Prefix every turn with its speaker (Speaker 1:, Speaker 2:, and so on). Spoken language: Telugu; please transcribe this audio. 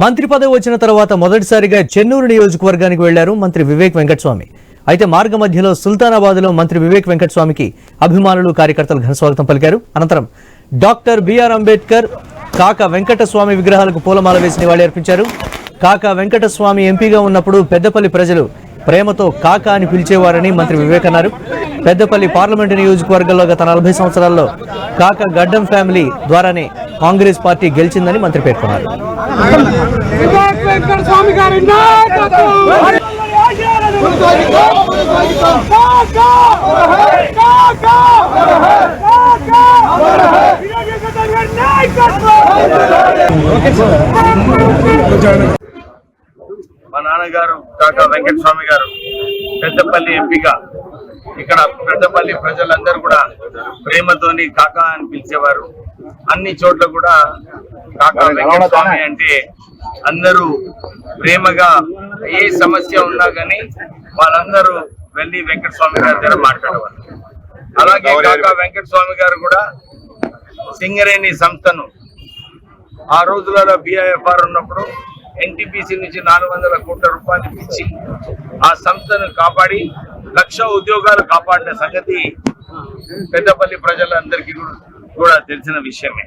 Speaker 1: మంత్రి పదవి వచ్చిన తర్వాత మొదటిసారిగా చెన్నూరు నియోజకవర్గానికి వెళ్లారు మంత్రి వివేక్ వెంకటస్వామి. అయితే మార్గ మధ్యలో సుల్తానాబాద్లో మంత్రి వివేక్ వెంకటస్వామికి అభిమానులు కార్యకర్తలు ఘనస్వాగతం పలికారు. అనంతరం డాక్టర్ బిఆర్ అంబేద్కర్, కాకా వెంకటస్వామి విగ్రహాలకు పూలమాల వేసి నివాళులర్పించారు. కాకా వెంకటస్వామి ఎంపీగా ఉన్నప్పుడు పెద్దపల్లి ప్రజలు ప్రేమతో కాకా అని పిలిచేవారని మంత్రి వివేక్ అన్నారు. పెద్దపల్లి పార్లమెంటు నియోజకవర్గంలో గత 40 సంవత్సరాల్లో కాకా గడ్డం ఫ్యామిలీ ద్వారానే కాంగ్రెస్ పార్టీ గెలిచిందని మంత్రి పేర్కొన్నారు.
Speaker 2: మా నాన్నగారు కాకా వెంకటస్వామి గారు పెద్దపల్లి ఎంపీగా ఇక్కడ పెద్దపల్లి ప్రజలందరూ కూడా ప్రేమతోని కాకా అని పిలిచేవారు. అన్ని చోట్ల కూడా కాకా వెంకటస్వామి అంటే అందరూ ప్రేమగా ఏ సమస్య ఉన్నా కానీ వాళ్ళందరూ వెళ్ళి వెంకటస్వామి గారి దగ్గర మాట్లాడేవారు. అలాగే కాకా వెంకటస్వామి గారు కూడా సింగరేణి సంస్థను ఆ రోజులలో బిఐఎఫ్ఆర్ ఉన్నప్పుడు ఎన్టీపీసీ నుంచి 400 కోట్ల రూపాయలు ఇచ్చి ఆ సంస్థను కాపాడి 1,00,000 ఉద్యోగాలు కాపాడిన సంగతి పెద్దపల్లి ప్రజలందరికీ కూడా తెలిసిన విషయమే.